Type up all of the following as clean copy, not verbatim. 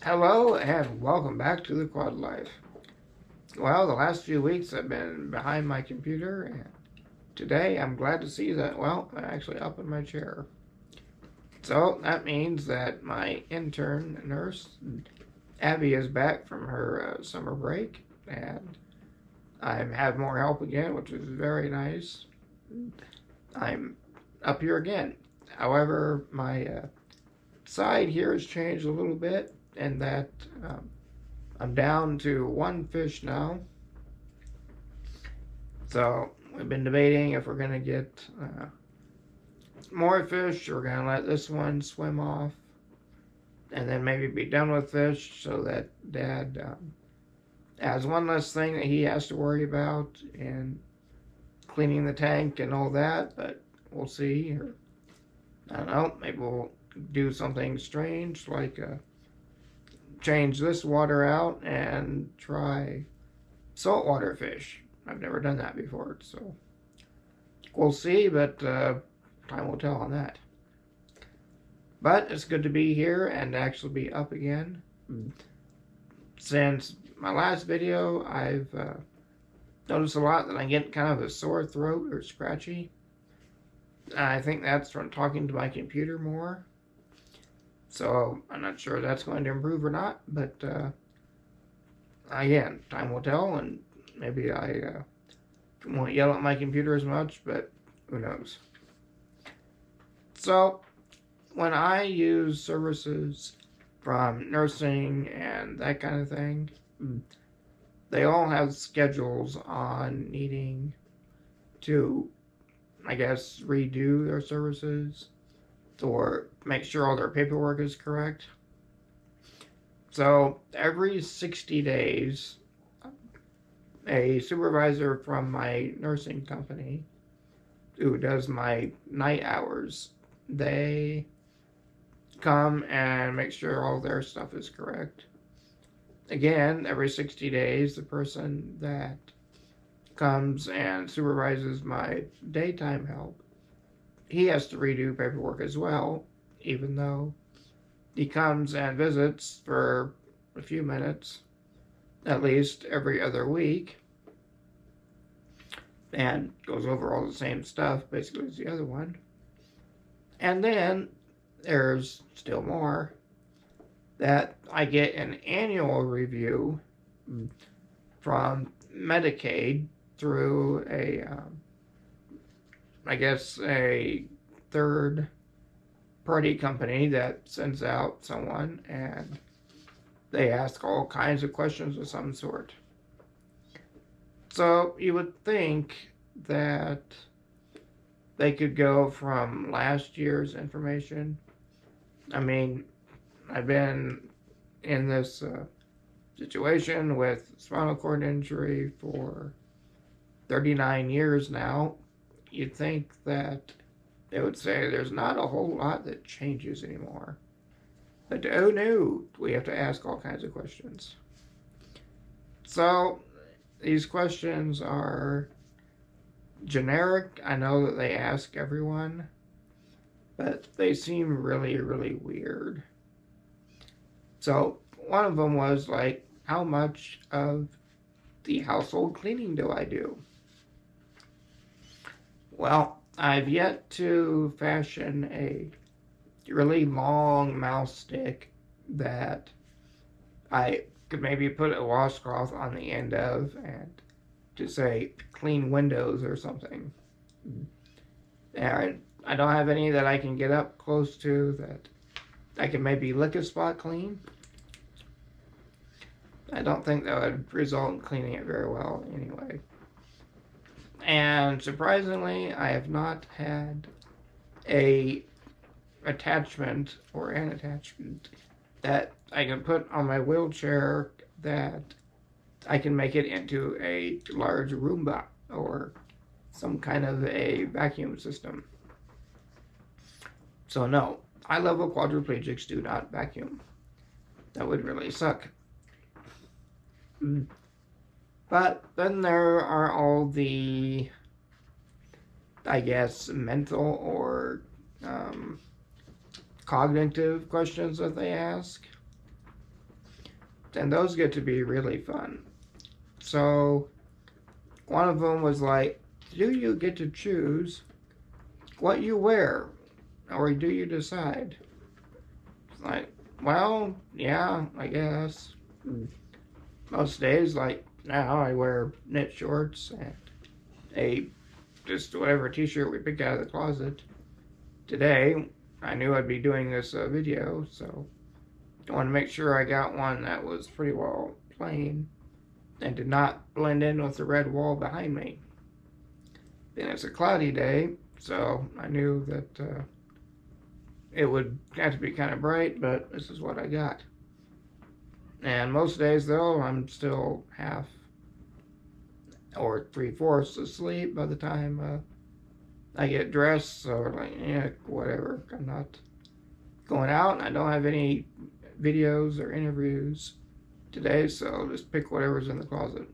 Hello and welcome back to the Quad Life. Well, the last few weeks I've been behind my computer, and today I'm glad to see that, well, I'm actually up in my chair. So that means that my intern nurse, Abby, is back from her summer break, and I have more help again, which is very nice. I'm up here again. However, my side here has changed a little bit, and that I'm down to one fish now. So we've been debating if we're going to get more fish or we're going to let this one swim off and then maybe be done with fish so that Dad has one less thing that he has to worry about in cleaning the tank and all that. But we'll see. Or, I don't know, maybe we'll do something strange like change this water out and try saltwater fish. I've never done that before, so we'll see, but time will tell on that. But it's good to be here and actually be up again. Since my last video, I've noticed a lot that I get kind of a sore throat or scratchy. I think that's from talking to my computer more. So I'm not sure if that's going to improve or not, but again, time will tell, and maybe I won't yell at my computer as much, but who knows. So when I use services from nursing and that kind of thing, they all have schedules on needing to, I guess, redo their services or make sure all their paperwork is correct. So every 60 days, a supervisor from my nursing company who does my night hours, they come and make sure all their stuff is correct. Again, every 60 days, the person that comes and supervises my daytime help, he has to redo paperwork as well, even though he comes and visits for a few minutes, at least every other week, and goes over all the same stuff, basically, as the other one. And then there's still more, that I get an annual review from Medicaid through I guess a third party company that sends out someone and they ask all kinds of questions of some sort. So you would think that they could go from last year's information. I mean, I've been in this situation with spinal cord injury for 39 years now. You'd think that they would say there's not a whole lot that changes anymore. But oh no, we have to ask all kinds of questions. So these questions are generic. I know that they ask everyone, but they seem really, really weird. So one of them was like, how much of the household cleaning do I do? Well, I've yet to fashion a really long mouse stick that I could maybe put a washcloth on the end of and to say clean windows or something. And I don't have any that I can get up close to that I can maybe lick a spot clean. I don't think that would result in cleaning it very well anyway. And surprisingly, I have not had an attachment that I can put on my wheelchair that I can make it into a large Roomba or some kind of a vacuum system. So no, high-level quadriplegics do not vacuum. That would really suck. But then there are all the, I guess, mental or cognitive questions that they ask. and those get to be really fun. So one of them was like, do you get to choose what you wear, or do you decide? It's like, well, yeah, I guess. Most days, like now, I wear knit shorts and a just whatever t-shirt we picked out of the closet. Today, I knew I'd be doing this video, so I wanted to make sure I got one that was pretty well plain and did not blend in with the red wall behind me. Then it's a cloudy day, so I knew that it would have to be kind of bright, but this is what I got. And most days, though, I'm still half or 3/4 asleep by the time I get dressed, so like, yeah, whatever. I'm not going out, and I don't have any videos or interviews today, so I'll just pick whatever's in the closet.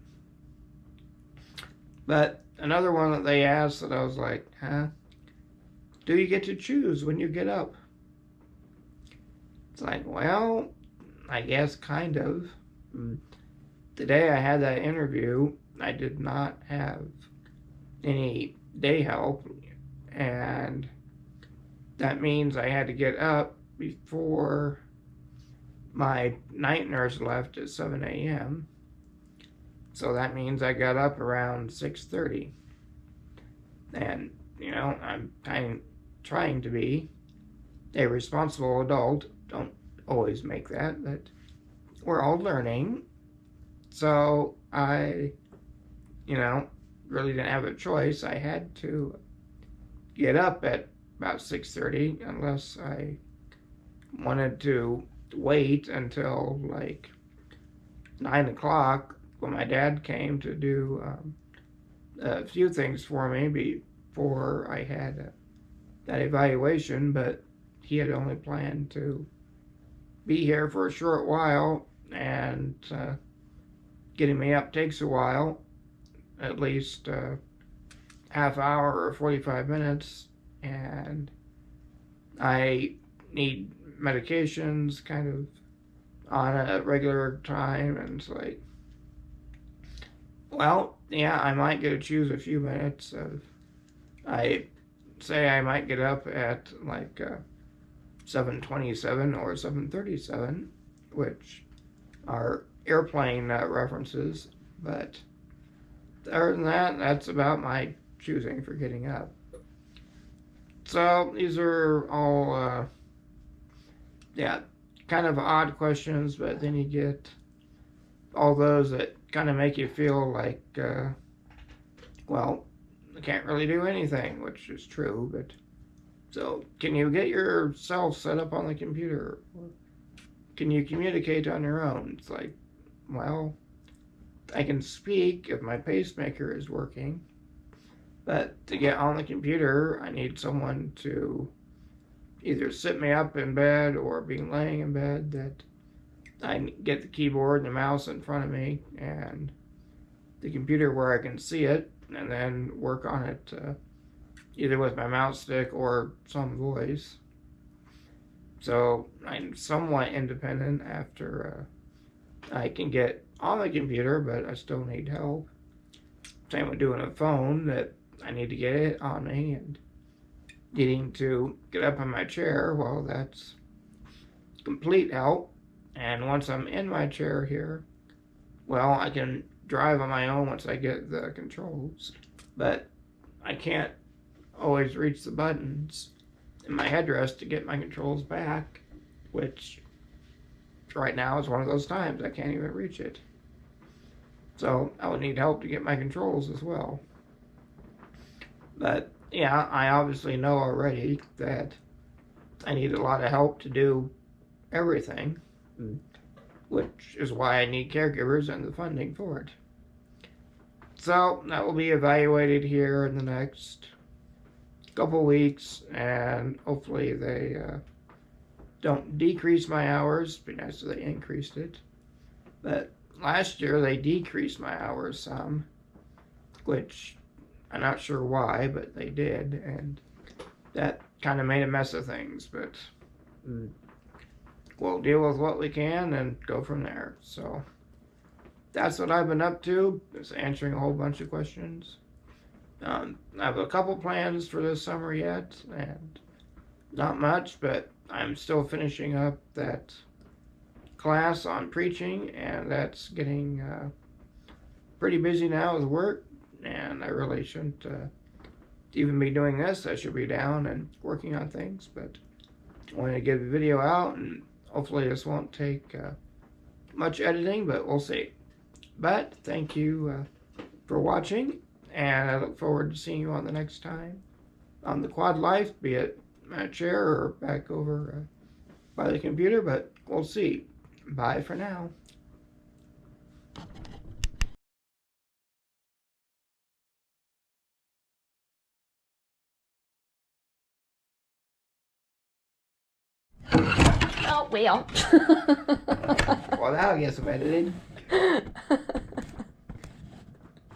But another one that they asked that I was like, huh? Do you get to choose when you get up? It's like, well, I guess kind of. The day I had that interview, I did not have any day help, and that means I had to get up before my night nurse left at 7 a.m. So that means I got up around 6:30. And, you know, I'm trying to be a responsible adult. Don't always make that, but we're all learning. So I, you know, really didn't have a choice. I had to get up at about 6:30 unless I wanted to wait until like 9 o'clock when my dad came to do a few things for me before I had that evaluation, but he had only planned to be here for a short while, and getting me up takes a while, at least half hour or 45 minutes, and I need medications kind of on a regular time, and it's like, well, yeah, I might get to choose a few minutes of, I say I might get up at like 7:27 or 7:37, which are airplane references, but other than that, that's about my choosing for getting up. So these are all, yeah, kind of odd questions, but then you get all those that kind of make you feel like, well, I can't really do anything, which is true, but so can you get yourself set up on the computer? Or can you communicate on your own? It's like, well, I can speak if my pacemaker is working, but to get on the computer, I need someone to either sit me up in bed or be laying in bed, that I get the keyboard and the mouse in front of me and the computer where I can see it, and then work on it either with my mouse stick or some voice. So I'm somewhat independent after I can get on the computer, but I still need help. Same with doing a phone, that I need to get it on me, and needing to get up on my chair, well, that's complete help. And once I'm in my chair here, well, I can drive on my own once I get the controls, but I can't always reach the buttons in my headrest to get my controls back, which right now is one of those times I can't even reach it. So I would need help to get my controls as well. But yeah, I obviously know already that I need a lot of help to do everything, which is why I need caregivers and the funding for it. So that will be evaluated here in the next couple weeks, and hopefully they don't decrease my hours. It'd be nice if they increased it. But last year they decreased my hours some, which I'm not sure why, but they did, and that kind of made a mess of things. But we'll deal with what we can and go from there. So that's what I've been up to, is answering a whole bunch of questions. I have a couple plans for this summer yet, and not much, but I'm still finishing up that class on preaching, and that's getting pretty busy now with work, and I really shouldn't even be doing this. I should be down and working on things, but I want to get a video out, and hopefully this won't take much editing, but we'll see. But thank you for watching, and I look forward to seeing you on the next time on the Quad Life, be it my chair or back over by the computer, but we'll see. Bye for now. Oh, well. Well, that'll get some editing.